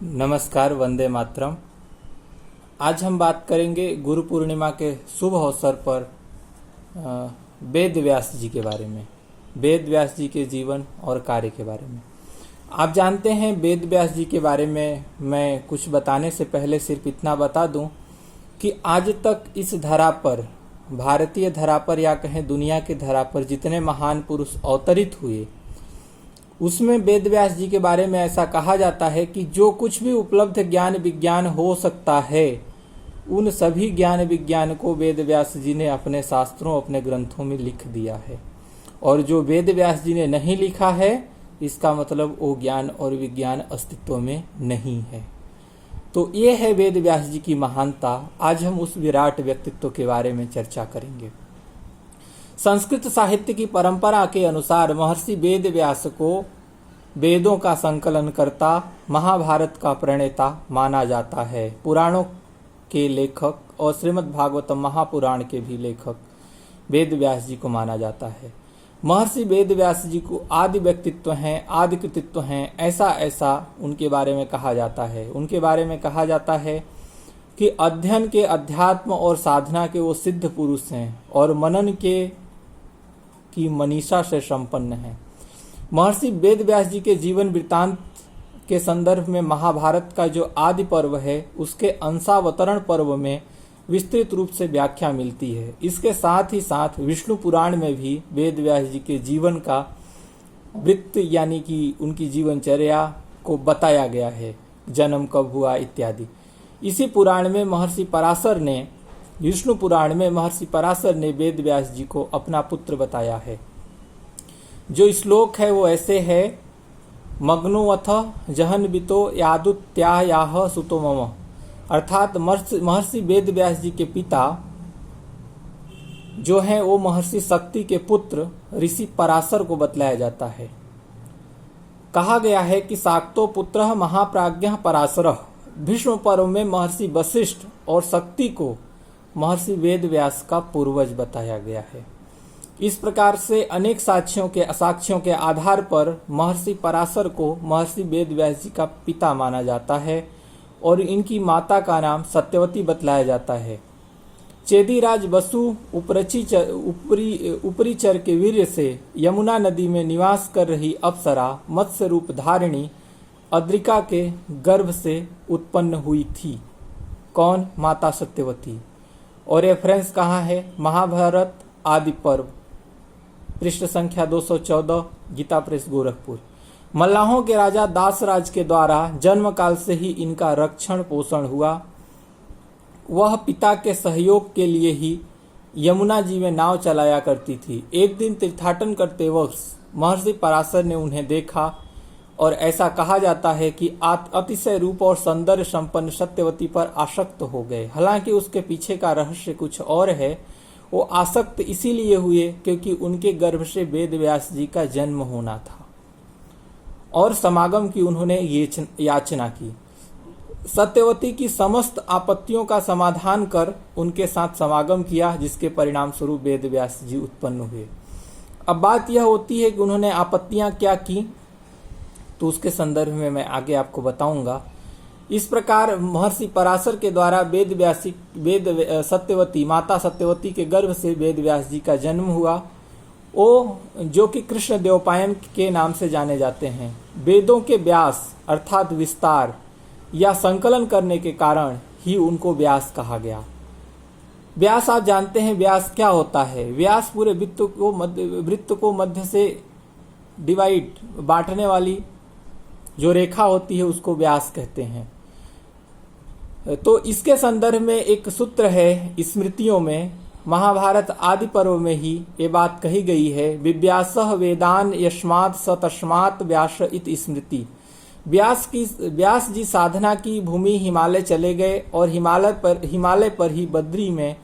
नमस्कार, वंदे मातरम। आज हम बात करेंगे गुरु पूर्णिमा के शुभ अवसर पर वेद व्यास जी के बारे में, वेद व्यास जी के जीवन और कार्य के बारे में। आप जानते हैं वेद व्यास जी के बारे में मैं कुछ बताने से पहले सिर्फ इतना बता दूं कि आज तक इस धरा पर, भारतीय धरा पर या कहें दुनिया की धरा पर जितने महान पुरुष अवतरित हुए, उसमें वेद व्यास जी के बारे में ऐसा कहा जाता है कि जो कुछ भी उपलब्ध ज्ञान विज्ञान हो सकता है, उन सभी ज्ञान विज्ञान को वेद व्यास जी ने अपने शास्त्रों, अपने ग्रंथों में लिख दिया है। और जो वेद व्यास जी ने नहीं लिखा है, इसका मतलब वो ज्ञान और विज्ञान अस्तित्व में नहीं है। तो ये है वेद व्यास जी की महानता। आज हम उस विराट व्यक्तित्व के बारे में चर्चा करेंगे। संस्कृत साहित्य की परंपरा के अनुसार महर्षि वेद व्यास को वेदों का संकलनकर्ता, महाभारत का प्रणेता माना जाता है। पुराणों के लेखक और श्रीमद् भागवतम महापुराण के भी लेखक वेद व्यास जी को माना जाता है। महर्षि वेद व्यास जी को आदि व्यक्तित्व हैं, आदि कृतित्व हैं, ऐसा उनके बारे में कहा जाता है। उनके बारे में कहा जाता है कि अध्ययन के, अध्यात्म और साधना के वो सिद्ध पुरुष हैं और मनन की मनीषा से संपन्न हैं। महर्षि वेद व्यास जी के जीवन वृत्तांत के संदर्भ में महाभारत का जो आदि पर्व है, उसके अंशावतरण पर्व में विस्तृत रूप से व्याख्या मिलती है। इसके साथ ही साथ विष्णु पुराण में भी वेद व्यास जी के जीवन का वृत्त यानी कि उनकी जीवनचर्या को बताया गया है, जन्म कब हुआ इत्यादि। इसी पुराण में महर्षि पराशर ने, विष्णु पुराण में महर्षि पराशर ने वेद व्यास जी को अपना पुत्र बताया है। जो श्लोक है वो ऐसे है, मग्नोऽथ जहन्वितो यादुत्यायाह सुतो मम। अर्थात महर्षि वेद व्यास जी के पिता जो हैं वो महर्षि शक्ति के पुत्र ऋषि पराशर को बतलाया जाता है। कहा गया है कि शाक्तो पुत्रः महाप्राज्ञः पराशरः। भीष्म पर्व में महर्षि वशिष्ठ और शक्ति को महर्षि वेद व्यास का पूर्वज बताया गया है। इस प्रकार से अनेक साक्ष्यों के आधार पर महर्षि पराशर को महर्षि वेद व्यास जी का पिता माना जाता है और इनकी माता का नाम सत्यवती बतलाया जाता है। चेदीराज वसु उपरीचर के वीर्य से यमुना नदी में निवास कर रही अप्सरा मत्स्य रूप धारिणी अद्रिका के गर्भ से उत्पन्न हुई थी। कौन? माता सत्यवती। और रेफरेंस कहाँ है? महाभारत आदि पर्व, पृष्ठ संख्या 214, गीता प्रेस गोरखपुर। मल्लाहों के राजा दासराज के द्वारा जन्म काल से ही इनका रक्षण पोषण हुआ। वह पिता के सहयोग के लिए ही यमुना जी में नाव चलाया करती थी। एक दिन तीर्थाटन करते वक्त महर्षि पराशर ने उन्हें देखा और ऐसा कहा जाता है कि अतिशय रूप और सौंदर्य संपन्न सत्यवती पर आसक्त हो गए। हालांकि उसके पीछे का रहस्य कुछ और है। वो आसक्त इसीलिए हुए क्योंकि उनके गर्भ से वेद व्यास जी का जन्म होना था और समागम की उन्होंने याचना की। सत्यवती की समस्त आपत्तियों का समाधान कर उनके साथ समागम किया, जिसके परिणाम स्वरूप वेद व्यास जी उत्पन्न हुए। अब बात यह होती है कि उन्होंने आपत्तियां क्या की, तो उसके संदर्भ में मैं आगे आपको बताऊंगा। इस प्रकार महर्षि पराशर के द्वारा सत्यवती, माता सत्यवती के गर्भ से वेद व्यास जी का जन्म हुआ। वो जो कि कृष्ण देवपायन के नाम से जाने जाते हैं। वेदों के व्यास अर्थात विस्तार या संकलन करने के कारण ही उनको व्यास कहा गया। व्यास आप जानते हैं व्यास क्या होता है? व्यास पूरे वृत्त को मध्य से बांटने वाली जो रेखा होती है उसको व्यास कहते हैं। तो इसके संदर्भ में एक सूत्र है स्मृतियों में, महाभारत आदि पर्व में ही ये बात कही गई है, विव्यासः वेदान यस्मात् स तस्मात् व्यास इति स्मृति। व्यास जी साधना की भूमि हिमालय चले गए और हिमालय पर ही बद्री में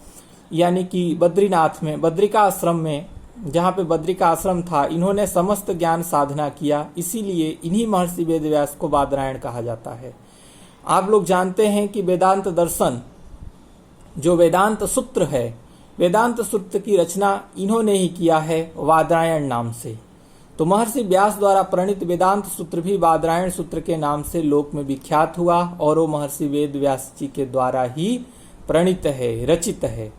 यानी कि बद्रीनाथ में, बद्रिका आश्रम में, जहाँ पे बद्रिका आश्रम था, इन्होंने समस्त ज्ञान साधना किया। इसीलिए इन्हीं महर्षि वेद व्यास को बादरायण कहा जाता है। आप लोग जानते हैं कि वेदांत दर्शन जो वेदांत सूत्र है, वेदांत सूत्र की रचना इन्होंने ही किया है वादरायण नाम से। तो महर्षि व्यास द्वारा प्रणीत वेदांत सूत्र भी बादरायण सूत्र के नाम से लोक में विख्यात हुआ और वो महर्षि वेद व्यास जी के द्वारा ही प्रणीत है, रचित है।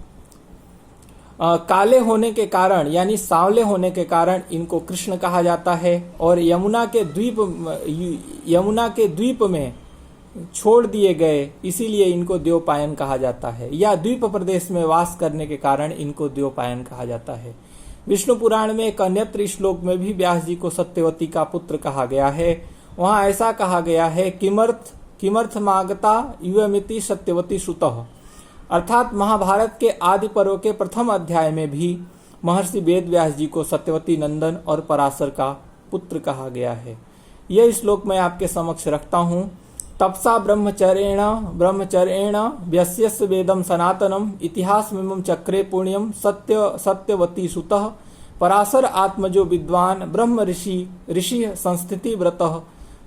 काले होने के कारण यानी सांवले होने के कारण इनको कृष्ण कहा जाता है और यमुना के द्वीप में छोड़ दिए गए, इसीलिए इनको द्योपायन कहा जाता है, या द्वीप प्रदेश में वास करने के कारण इनको द्योपायन कहा जाता है। विष्णु पुराण में एक अन्यत्र श्लोक में भी व्यास जी को सत्यवती का पुत्र कहा गया है। वहां ऐसा कहा गया है, किमर्थ मागता युवमिति सत्यवती सुतः, अर्थात महाभारत के आदि पर्व के प्रथम अध्याय में भी महर्षि वेद व्यास जी को सत्यवती नंदन और पराशर का पुत्र कहा गया है। यह श्लोक मैं आपके समक्ष रखता हूँ। तपसा ब्रह्मचर्येण व्यस्यस्य वेदम सनातनम इतिहासमिमं चक्रे पुण्यम सत्यवती सुतः पराशर आत्मजो विद्वान ब्रह्म ऋषि संस्थिति व्रतः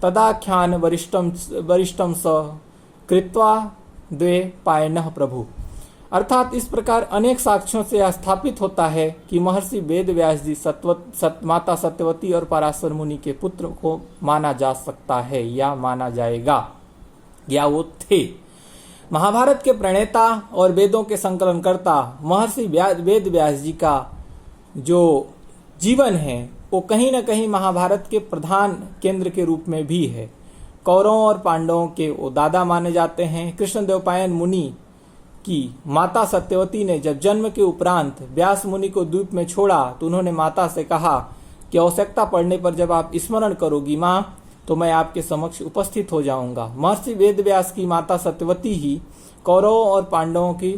तदाख्यान वरिष्ठम स कृत्वा द्वैपायनः प्रभु। अर्थात इस प्रकार अनेक साक्ष्यों से स्थापित होता है कि महर्षि वेद व्यास जी माता सत्यवती और पराशर मुनि के पुत्र को माना जा सकता है या माना जाएगा, या वो थे। महाभारत के प्रणेता और वेदों के संकलनकर्ता महर्षि वेद व्यास जी का जो जीवन है वो कहीं न कहीं महाभारत के प्रधान केंद्र के रूप में भी है। कौरवों और पांडवों के वो दादा माने जाते हैं। कृष्ण द्वैपायन मुनि की माता सत्यवती ने जब जन्म के उपरांत व्यास मुनि को द्वीप में छोड़ा तो उन्होंने माता से कहा कि आवश्यकता पड़ने पर जब आप स्मरण करोगी माँ तो मैं आपके समक्ष उपस्थित हो जाऊंगा। महर्षि वेद व्यास की माता सत्यवती ही कौरवों और पांडवों की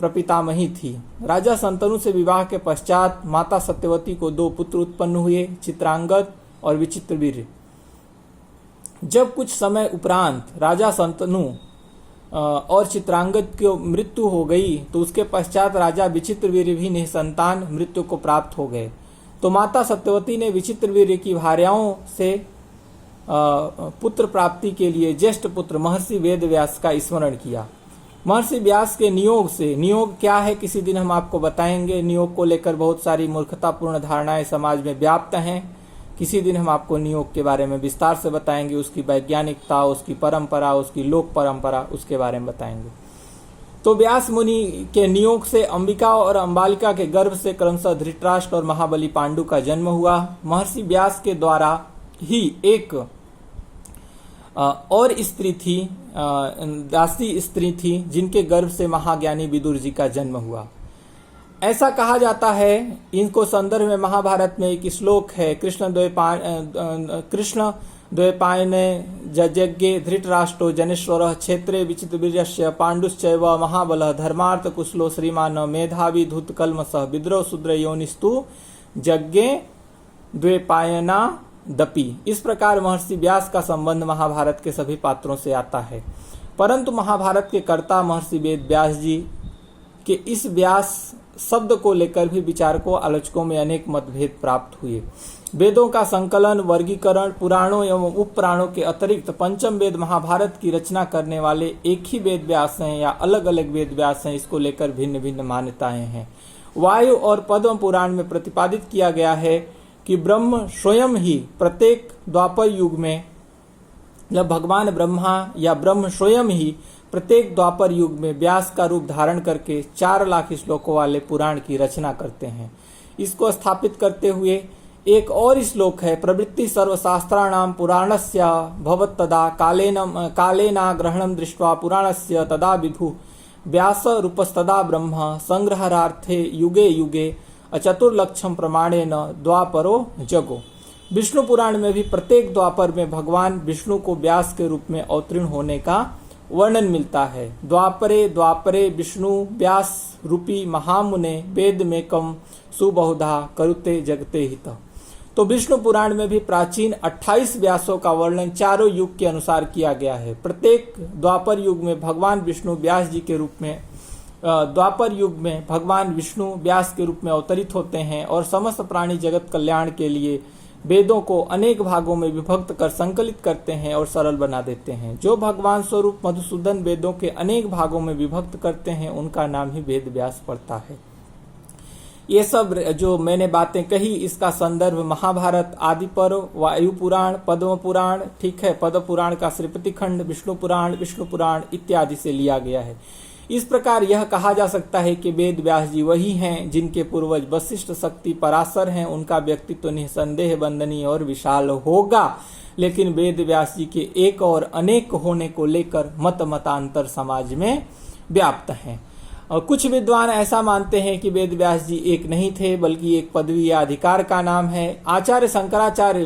प्रपितामही थी। राजा शंतनु से विवाह के पश्चात माता सत्यवती को 2 पुत्र उत्पन्न हुए, चित्रांगद और विचित्रवीर्य। जब कुछ समय उपरांत राजा शंतनु और चित्रांगद की मृत्यु हो गई तो उसके पश्चात राजा विचित्रवीर्य भी निसंतान मृत्यु को प्राप्त हो गए। तो माता सत्यवती ने विचित्रवीर्य की भार्याओं से पुत्र प्राप्ति के लिए ज्येष्ठ पुत्र महर्षि वेद व्यास का स्मरण किया। महर्षि व्यास के नियोग से, नियोग क्या है किसी दिन हम आपको बताएंगे। नियोग को लेकर बहुत सारी मूर्खतापूर्ण धारणाएं समाज में व्याप्त हैं। किसी दिन हम आपको नियोग के बारे में विस्तार से बताएंगे, उसकी वैज्ञानिकता, उसकी परंपरा, उसकी लोक परंपरा, उसके बारे में बताएंगे। तो व्यास मुनि के नियोग से अंबिका और अंबालिका के गर्भ से क्रमशः धृतराष्ट्र और महाबली पांडु का जन्म हुआ। महर्षि व्यास के द्वारा ही एक और स्त्री थी, दासी स्त्री थी, जिनके गर्भ से महाज्ञानी विदुर जी का जन्म हुआ। ऐसा कहा जाता है, इनको संदर्भ में महाभारत में एक श्लोक है, कृष्ण द्वैपायने जज्ञे धृतराष्ट्रो जनेश्वर क्षेत्रे विचित्रवीर्यस्य पांडुश्चैव महाबलः धर्मार्थ कुशलो श्रीमान मेधावी धूतकल्मषः विद्रोह शूद्र योनिस्तु यज्ञे द्वैपायना दपि। इस प्रकार महर्षि व्यास का संबंध महाभारत के सभी पात्रों से आता है। परंतु महाभारत के कर्ता महर्षि वेद व्यास जी के इस व्यास शब्द को लेकर भी विचारकों आलोचकों में अनेक मतभेद प्राप्त हुए। वेदों का संकलन, वर्गीकरण, पुराणों एवं उपपुराणों के अतिरिक्त पंचम वेद महाभारत की रचना करने वाले एक ही वेद व्यास हैं या अलग अलग वेद व्यास हैं, इसको लेकर भिन्न भिन्न मान्यताएं हैं। वायु और पद्म पुराण में प्रतिपादित किया गया है कि ब्रह्म स्वयं ही प्रत्येक द्वापर युग में, जब भगवान ब्रह्मा या ब्रह्म स्वयं ही प्रत्येक द्वापर युग में व्यास का रूप धारण करके 4 लाख श्लोकों वाले पुराण की रचना करते हैं। इसको स्थापित करते हुए एक और श्लोक है, प्रवृत्ति सर्वशास्त्राणाम पुराणस्य भवत्तदा कालेना ग्रहणं दृष्ट्वा पुराणस्य तदा विभु व्यास रूपस्तदा ब्रह्म संग्रहार्थे युगे युगे अचतुर्लक्षम प्रमाणेन द्वापरो जगो। विष्णु पुराण में भी प्रत्येक द्वापर में भगवान विष्णु को व्यास के रूप में अवतीर्ण होने का वर्णन मिलता है। द्वापरे विष्णु व्यास रूपी महामुने वेद में कम सुबहुधा करुते जगते हित। तो विष्णु पुराण में भी प्राचीन 28 व्यासों का वर्णन चारों युग के अनुसार किया गया है। प्रत्येक द्वापर युग में भगवान विष्णु व्यास जी के रूप में द्वापर युग में भगवान विष्णु व्यास के रूप में अवतरित होते हैं और समस्त प्राणी जगत कल्याण के लिए वेदों को अनेक भागों में विभक्त कर संकलित करते हैं और सरल बना देते हैं। जो भगवान स्वरूप मधुसूदन वेदों के अनेक भागों में विभक्त करते हैं उनका नाम ही वेद व्यास पड़ता है। ये सब जो मैंने बातें कही इसका संदर्भ महाभारत, आदि पर्व, वायु पुराण, पद्म पुराण, ठीक है, पद्म पुराण का श्रीपति खंड, विष्णु पुराण इत्यादि से लिया गया है। इस प्रकार यह कहा जा सकता है कि वेद व्यास जी वही हैं जिनके पूर्वज वशिष्ठ, शक्ति, पराशर हैं। उनका व्यक्तित्व तो निसंदेह वंदनीय और विशाल होगा, लेकिन वेद व्यास जी के एक और अनेक होने को लेकर मतांतर समाज में व्याप्त हैं। और कुछ विद्वान ऐसा मानते हैं कि वेद व्यास जी एक नहीं थे, बल्कि एक पदवी या अधिकार का नाम है। आचार्य शंकराचार्य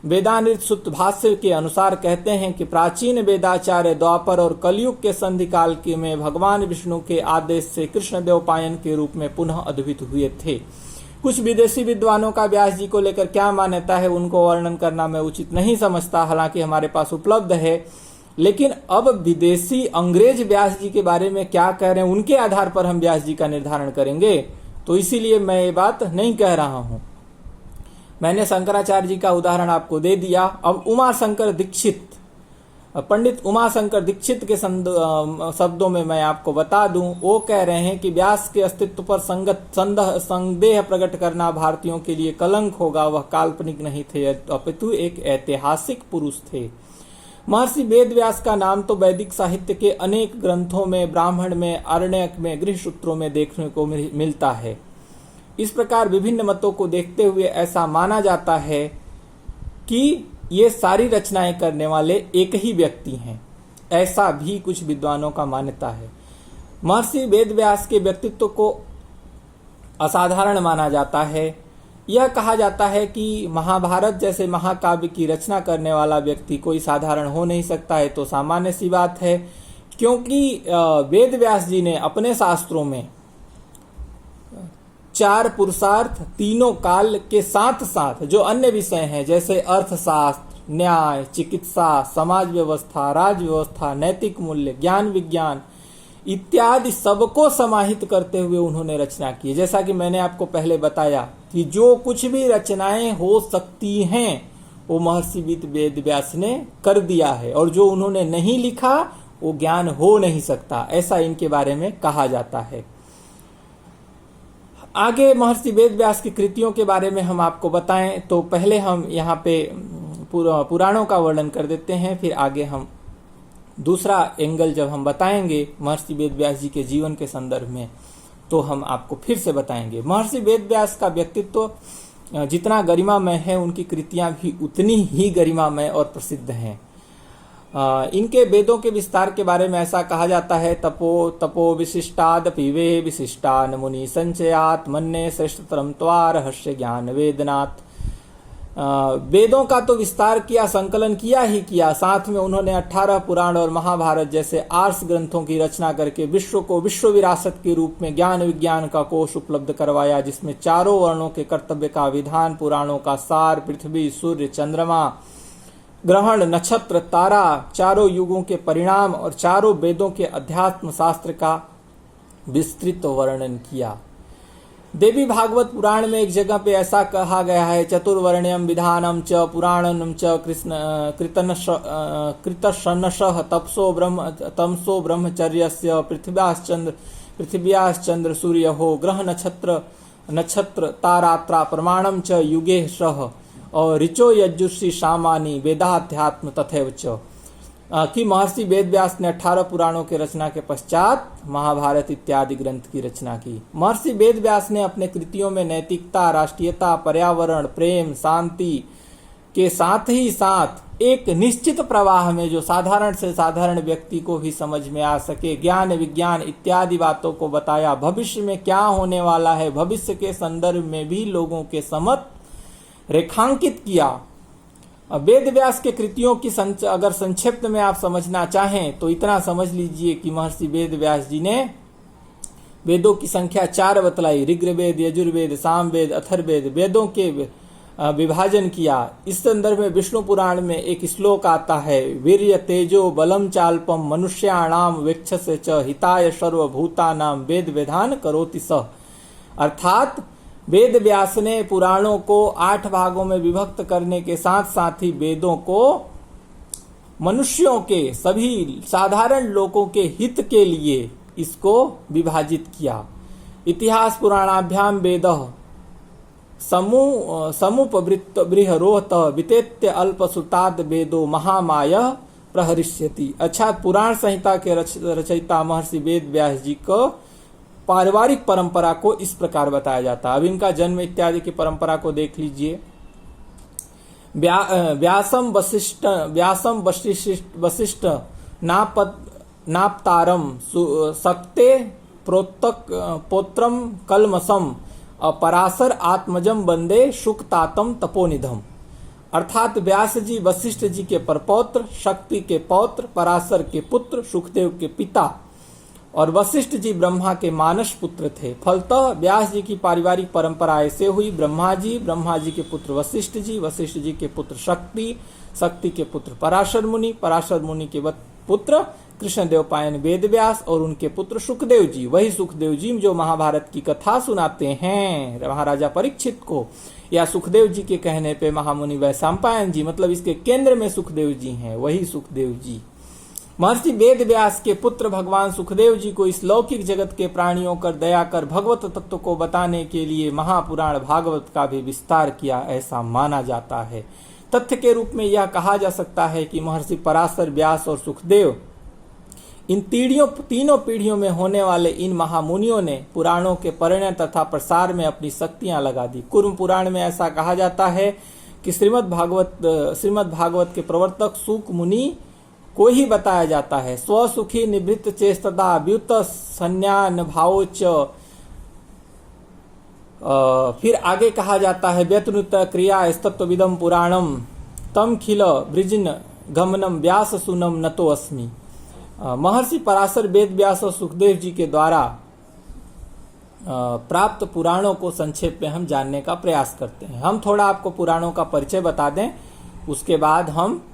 वेदानृत सुत्त भाष्य के अनुसार कहते हैं कि प्राचीन वेदाचार्य द्वापर और कलयुग के संधि काल के में भगवान विष्णु के आदेश से कृष्णदेवपायन के रूप में पुनः अद्भुत हुए थे। कुछ विदेशी विद्वानों का व्यास जी को लेकर क्या मान्यता है उनको वर्णन करना मैं उचित नहीं समझता, हालांकि हमारे पास उपलब्ध है। लेकिन अब विदेशी अंग्रेज व्यास जी के बारे में क्या कह रहे हैं उनके आधार पर हम व्यास जी का निर्धारण करेंगे, तो इसीलिए मैं ये बात नहीं कह रहा हूं। मैंने शंकराचार्य जी का उदाहरण आपको दे दिया। अब उमाशंकर दीक्षित, पंडित उमाशंकर दीक्षित के शब्दों में मैं आपको बता दूं, वो कह रहे हैं कि व्यास के अस्तित्व पर संदेह प्रकट करना भारतीयों के लिए कलंक होगा। वह काल्पनिक नहीं थे, अपितु एक ऐतिहासिक पुरुष थे। महर्षि वेद व्यास का नाम तो वैदिक साहित्य के अनेक ग्रंथों में, ब्राह्मण में, आरण्यक में, गृह सूत्रों में देखने को मिलता है। इस प्रकार विभिन्न मतों को देखते हुए ऐसा माना जाता है कि ये सारी रचनाएं करने वाले एक ही व्यक्ति हैं, ऐसा भी कुछ विद्वानों का मान्यता है। महर्षि वेद व्यास के व्यक्तित्व को असाधारण माना जाता है। यह कहा जाता है कि महाभारत जैसे महाकाव्य की रचना करने वाला व्यक्ति कोई साधारण हो नहीं सकता है, तो सामान्य सी बात है, क्योंकि वेद व्यास जी ने अपने शास्त्रों में 4 पुरुषार्थ तीनों काल के साथ साथ जो अन्य विषय हैं, जैसे अर्थशास्त्र, न्याय, चिकित्सा, समाज व्यवस्था, राज व्यवस्था, नैतिक मूल्य, ज्ञान विज्ञान इत्यादि सबको समाहित करते हुए उन्होंने रचना की। जैसा कि मैंने आपको पहले बताया कि जो कुछ भी रचनाएं हो सकती हैं वो महर्षि वेद व्यास ने कर दिया है, और जो उन्होंने नहीं लिखा वो ज्ञान हो नहीं सकता, ऐसा इनके बारे में कहा जाता है। आगे महर्षि वेद व्यास की कृतियों के बारे में हम आपको बताएं तो पहले हम यहाँ पे पुराणों का वर्णन कर देते हैं, फिर आगे हम दूसरा एंगल जब हम बताएंगे महर्षि वेद व्यास जी के जीवन के संदर्भ में तो हम आपको फिर से बताएंगे। महर्षि वेद व्यास का व्यक्तित्व जितना गरिमामय है, उनकी कृतियां भी उतनी ही गरिमामय और प्रसिद्ध हैं। इनके वेदों के विस्तार के बारे में ऐसा कहा जाता है, तपो विशिष्टादपि वे विशिष्टान मुनि संचयात मन्ने श्रेष्ठतरम त्वा रहस्य ज्ञान वेदनाथ। वेदों का तो विस्तार किया, संकलन किया ही किया, साथ में उन्होंने 18 पुराण और महाभारत जैसे आर्ष ग्रंथों की रचना करके विश्व को विश्व विरासत के रूप में ज्ञान विज्ञान का कोश उपलब्ध करवाया, जिसमें चारों वर्णों के कर्तव्य का विधान, पुराणों का सार, पृथ्वी, सूर्य, चंद्रमा, ग्रहण, नक्षत्र, तारा, चारों युगों के परिणाम और चारों वेदों के अध्यात्म शास्त्र का विस्तृत वर्णन किया। देवी भागवत पुराण में एक जगह पे ऐसा कहा गया है, चतुर्वर्ण्यम विधानम च पुराणम च कृतशनशः तमसो ब्रह्मचर्यस्य पृथिव्याश्चंद्र सूर्यो ग्रह नक्षत्र तारात्रा प्रमाणम च युगे सह और ऋचो यजुषी सामानी वेदाध्यात्म तथैव च। कि महर्षि वेद व्यास ने 18 पुराणों के रचना के पश्चात महाभारत इत्यादि ग्रंथ की रचना की। महर्षि वेद व्यास ने अपने कृतियों में नैतिकता, राष्ट्रीयता, पर्यावरण, प्रेम, शांति के साथ ही साथ एक निश्चित प्रवाह में जो साधारण से साधारण व्यक्ति को भी समझ में आ सके, ज्ञान विज्ञान इत्यादि बातों को बताया। भविष्य में क्या होने वाला है, भविष्य के संदर्भ में भी लोगों के सम्मत रेखांकित किया। वेद व्यास के कृतियों की अगर संक्षिप्त में आप समझना चाहें तो इतना समझ लीजिए कि महर्षि वेद व्यास जी ने वेदों की संख्या 4 बतलाई, ऋग्वेद, यजुर्वेद, सामवेद, अथर्ववेद वेदों के विभाजन किया। इस संदर्भ में विष्णु पुराण में एक श्लोक आता है, वीर्य तेजो बलम चाल्पम मनुष्याणाम वेक्षसे च हिताय सर्वभूतानाम वेद वेदान करोति सः। अर्थात वेद व्यास ने पुराणों को 8 भागों में विभक्त करने के साथ साथ ही वेदों को मनुष्यों के, सभी साधारण लोगों के हित के लिए इसको विभाजित किया। इतिहास पुराणाभ्याम वेदः समुपवृत्त बृहरोहत वितेत्य अल्पसुताद वेदो महामायः प्रहरिष्यति। अच्छा, पुराण संहिता के रचयिता महर्षि वेद व्यास जी को पारिवारिक परंपरा को इस प्रकार बताया जाता है। अब इनका जन्म इत्यादि की परंपरा को देख लीजिए। व्यासम वशिष्ठ नापतारम सक्ते पोत्रम कलमसम पराशर आत्मजम वंदे शुकतातम तपोनिधम। अर्थात व्यास जी वशिष्ठ जी के परपौत्र, शक्ति के पौत्र, पराशर के पुत्र, सुखदेव के पिता और वशिष्ठ जी ब्रह्मा के मानस पुत्र थे। फलतः व्यास जी की पारिवारिक परंपरा ऐसे हुई। ब्रह्मा जी के पुत्र वशिष्ठ जी के पुत्र शक्ति, शक्ति के पुत्र पराशर मुनि के पुत्र कृष्णदेव पायन वेद व्यास और उनके पुत्र सुखदेव जी। वही सुखदेव जी जो महाभारत की कथा सुनाते हैं महाराजा परीक्षित को, या सुखदेव जी के कहने पे महामुनि वैशंपायन जी, मतलब इसके केंद्र में सुखदेव जी हैं, वही सुखदेव जी। महर्षि वेद व्यास के पुत्र भगवान सुखदेव जी को इस लौकिक जगत के प्राणियों कर दया कर भगवत तत्व को बताने के लिए महापुराण भागवत का भी विस्तार किया, ऐसा माना जाता है। तथ्य के रूप में यह कहा जा सकता है कि महर्षि पराशर, व्यास और सुखदेव, इन तीनों पीढ़ियों में होने वाले इन महामुनियों ने पुराणों के परिणय तथा प्रसार में अपनी शक्तियां लगा दी। कुर्म पुराण में ऐसा कहा जाता है कि श्रीमद् भागवत के प्रवर्तक सूक मुनि को ही बताया जाता है। स्वसुखी निवृत्त चेष्टता व्युत संज्ञान भावोच। फिर आगे कहा जाता है व्यतनुत क्रिया स्तत्वविदम पुराणम तम खिल वृजिन गमनम व्यास सुनम नतो अस्मि। महर्षि पराशर, वेद व्यास और सुखदेव जी के द्वारा प्राप्त पुराणों को संक्षेप में हम जानने का प्रयास करते हैं। हम थोड़ा आपको पुराणों का परिचय बता दें, उसके बाद हम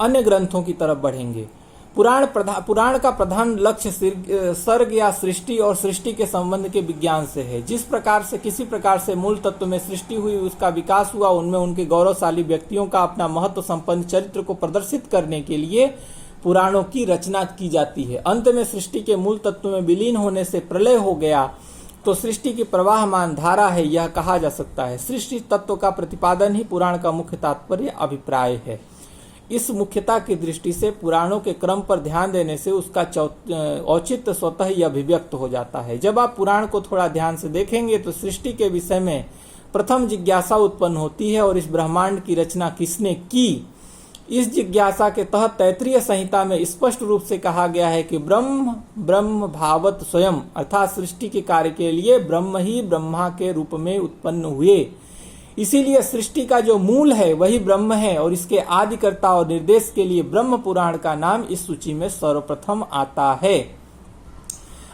अन्य ग्रंथों की तरफ बढ़ेंगे। पुराण का प्रधान लक्ष्य सर्ग या सृष्टि और सृष्टि के संबंध के विज्ञान से है। जिस प्रकार से किसी प्रकार से मूल तत्व में सृष्टि हुई, उसका विकास हुआ, उनमें उनके गौरवशाली व्यक्तियों का अपना महत्व संपन्न चरित्र को प्रदर्शित करने के लिए पुराणों की रचना की जाती है। अंत में सृष्टि के मूल तत्व में विलीन होने से प्रलय हो गया तो सृष्टि की प्रवाहमान धारा है, यह कहा जा सकता है। सृष्टि तत्व का प्रतिपादन ही पुराण का मुख्य तात्पर्य अभिप्राय है। इस मुख्यता की दृष्टि से पुराणों के क्रम पर ध्यान देने से उसका औचित्य स्वतः ही अभिव्यक्त हो जाता है। जब आप पुराण को थोड़ा ध्यान से देखेंगे तो सृष्टि के विषय में प्रथम जिज्ञासा उत्पन्न होती है और इस ब्रह्मांड की रचना किसने की। इस जिज्ञासा के तहत तैत्तिरीय संहिता में स्पष्ट रूप से कहा गया है कि ब्रह्म भावत स्वयं, अर्थात सृष्टि के कार्य के लिए ब्रह्म ही ब्रह्मा के रूप में उत्पन्न हुए। इसीलिए सृष्टि का जो मूल है वही ब्रह्म है और इसके आदिकर्ता और निर्देश के लिए ब्रह्म पुराण का नाम इस सूची में सर्वप्रथम आता है।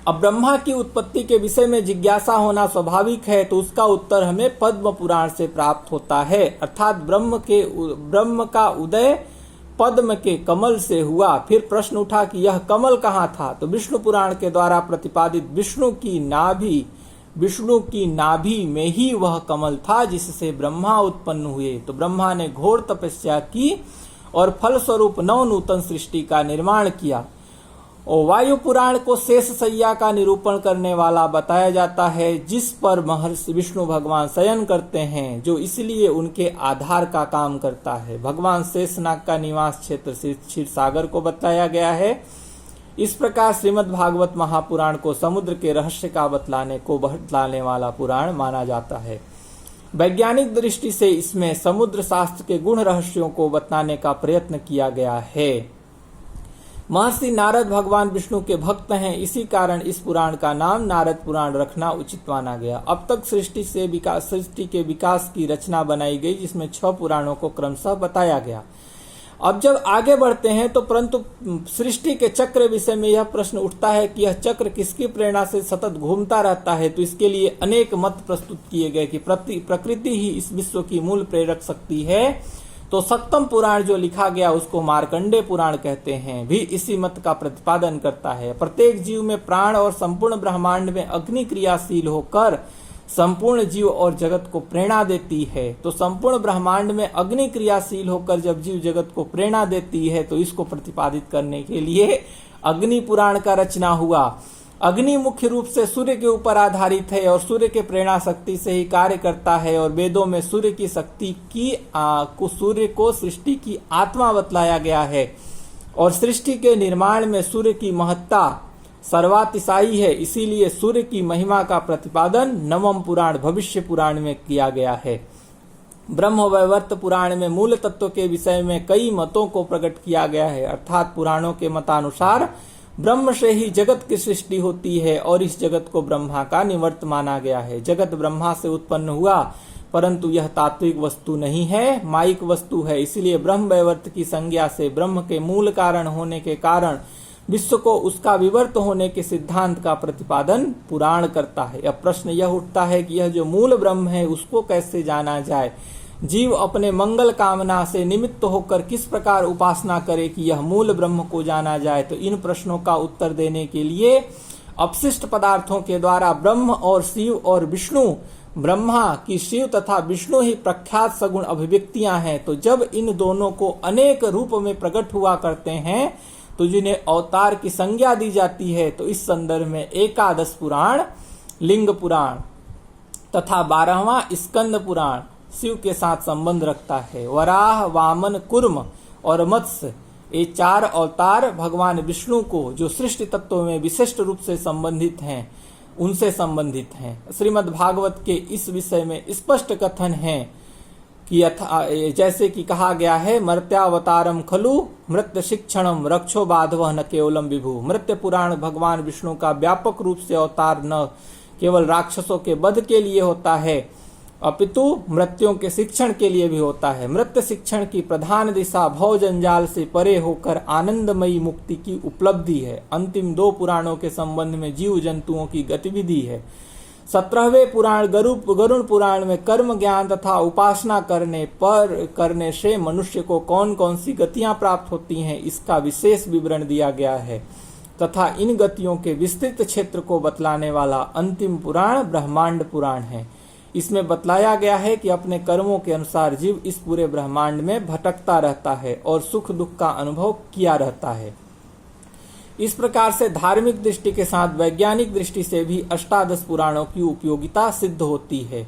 अब ब्रह्मा की उत्पत्ति के विषय में जिज्ञासा होना स्वाभाविक है, तो उसका उत्तर हमें पद्म पुराण से प्राप्त होता है। अर्थात ब्रह्म का उदय पद्म के कमल से हुआ। फिर प्रश्न उठा कि यह कमल कहाँ था, तो विष्णु पुराण के द्वारा प्रतिपादित विष्णु की नाभि में ही वह कमल था जिससे ब्रह्मा उत्पन्न हुए। तो ब्रह्मा ने घोर तपस्या की और फलस्वरूप नवनूतन सृष्टि का निर्माण किया। और वायु पुराण को शेष शैया का निरूपण करने वाला बताया जाता है, जिस पर महर्षि विष्णु भगवान शयन करते हैं, जो इसलिए उनके आधार का काम करता है। भगवान शेषनाग का निवास क्षेत्र क्षीर सागर को बताया गया है। इस प्रकार श्रीमद् भागवत महापुराण को समुद्र के रहस्य का बतलाने वाला पुराण माना जाता है। वैज्ञानिक दृष्टि से इसमें समुद्र शास्त्र के गुण रहस्यों को बताने का प्रयत्न किया गया है। महर्षि नारद भगवान विष्णु के भक्त हैं, इसी कारण इस पुराण का नाम नारद पुराण रखना उचित माना गया। अब तक सृष्टि के विकास की रचना बनाई गई, जिसमें 6 पुराणों को क्रमशः बताया गया। अब जब आगे बढ़ते हैं तो परंतु सृष्टि के चक्र विषय में यह प्रश्न उठता है कि यह चक्र किसकी प्रेरणा से सतत घूमता रहता है। तो इसके लिए अनेक मत प्रस्तुत किए गए कि प्रकृति ही इस विश्व की मूल प्रेरक शक्ति है। तो सप्तम पुराण जो लिखा गया उसको मार्कंडेय पुराण कहते हैं, भी इसी मत का प्रतिपादन करता है। प्रत्येक जीव में प्राण और संपूर्ण ब्रह्मांड में अग्नि क्रियाशील होकर संपूर्ण जीव और जगत को प्रेरणा देती है। तो संपूर्ण ब्रह्मांड में अग्नि क्रियाशील होकर जब जीव जगत को प्रेरणा देती है तो इसको प्रतिपादित करने के लिए अग्नि पुराण का रचना हुआ। अग्नि मुख्य रूप से सूर्य के ऊपर आधारित है और सूर्य के प्रेरणा शक्ति से ही कार्य करता है, और वेदों में सूर्य की शक्ति की सूर्य को सृष्टि की आत्मा बतलाया गया है, और सृष्टि के निर्माण में सूर्य की महत्ता सर्वातिशायी है। इसीलिए सूर्य की महिमा का प्रतिपादन नवम पुराण भविष्य पुराण में किया गया है। ब्रह्म वैवर्त पुराण में मूल तत्व के विषय में कई मतों को प्रकट किया गया है, अर्थात पुराणों के मतानुसार ब्रह्म से ही जगत की सृष्टि होती है और इस जगत को ब्रह्मा का निवर्त माना गया है। जगत ब्रह्मा से उत्पन्न हुआ, परंतु यह तात्विक वस्तु नहीं है, माइक वस्तु है। इसलिए ब्रह्म वैवर्त की संज्ञा से ब्रह्म के मूल कारण होने के कारण विश्व को उसका विवर्त होने के सिद्धांत का प्रतिपादन पुराण करता है। अब प्रश्न यह उठता है कि यह जो मूल ब्रह्म है उसको कैसे जाना जाए। जीव अपने मंगल कामना से निमित्त होकर किस प्रकार उपासना करे कि यह मूल ब्रह्म को जाना जाए। तो इन प्रश्नों का उत्तर देने के लिए अपशिष्ट पदार्थों के द्वारा ब्रह्म और शिव और विष्णु, ब्रह्मा की शिव तथा विष्णु ही प्रख्यात सगुण अभिव्यक्तियां हैं। तो जब इन दोनों को अनेक रूप में प्रकट हुआ करते हैं तो जिन्हें अवतार की संज्ञा दी जाती है, तो इस संदर्भ में एकादश पुराण, लिंग पुराण तथा 12वां स्कंद पुराण शिव के साथ संबंध रखता है। वराह, वामन, कुर्म और मत्स्य, ये 4 अवतार भगवान विष्णु को जो सृष्टि तत्वों में विशिष्ट रूप से संबंधित हैं, उनसे संबंधित हैं। श्रीमद् भागवत के इस विषय में स्पष्ट कथन है कि जैसे कि कहा गया है, मर्त्यावतारम खलु मृत्य शिक्षणम रक्षो बाधव न केवलम विभु। मृत्य पुराण भगवान विष्णु का व्यापक रूप से अवतार न केवल राक्षसों के वध के लिए होता है, अपितु मृत्यों के शिक्षण के लिए भी होता है। मृत्य शिक्षण की प्रधान दिशा भव जंजाल से परे होकर आनंदमयी मुक्ति की उपलब्धि है। अंतिम 2 पुराणों के संबंध में जीव जंतुओं की गतिविधि है। 17वें पुराण गरुड़ पुराण में कर्म ज्ञान तथा उपासना करने से मनुष्य को कौन कौन सी गतियां प्राप्त होती हैं, इसका विशेष विवरण दिया गया है तथा इन गतियों के विस्तृत क्षेत्र को बतलाने वाला अंतिम पुराण ब्रह्मांड पुराण है। इसमें बतलाया गया है कि अपने कर्मों के अनुसार जीव इस पूरे ब्रह्मांड में भटकता रहता है और सुख दुख का अनुभव किया रहता है। इस प्रकार से धार्मिक दृष्टि के साथ वैज्ञानिक दृष्टि से भी अष्टादश पुराणों की उपयोगिता सिद्ध होती है।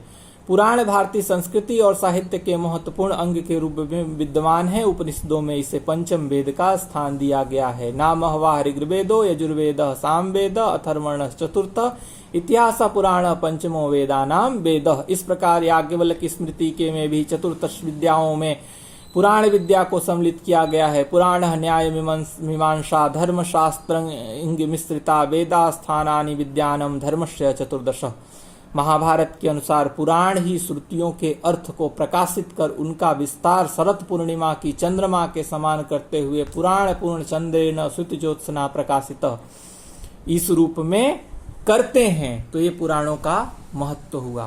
पुराण भारतीय संस्कृति और साहित्य के महत्वपूर्ण अंग के रूप में विद्यमान है। उपनिषदों में इसे पंचम वेद का स्थान दिया गया है। नामः वा ऋग्वेदो यजुर्वेदः सामवेद अथर्वणः चतुर्थ इतिहास पुराण पंचमो वेदानाम वेदः। इस प्रकार याज्ञवल्क्य की स्मृति के में भी चतुर्दश विद्याओं में पुराण विद्या को सम्मिलित किया गया है। पुराण न्याय मीमांसा धर्मशास्त्र मिश्रिता वेदा स्थानानि विद्यानम धर्मस्य चतुर्दश। महाभारत के अनुसार पुराण ही श्रुतियों के अर्थ को प्रकाशित कर उनका विस्तार शरद पूर्णिमा की चंद्रमा के समान करते हुए पुराण पूर्ण चंद्रेण श्रुतिज्योत्सना प्रकाशित इस रूप में करते हैं। तो ये पुराणों का महत्व हुआ।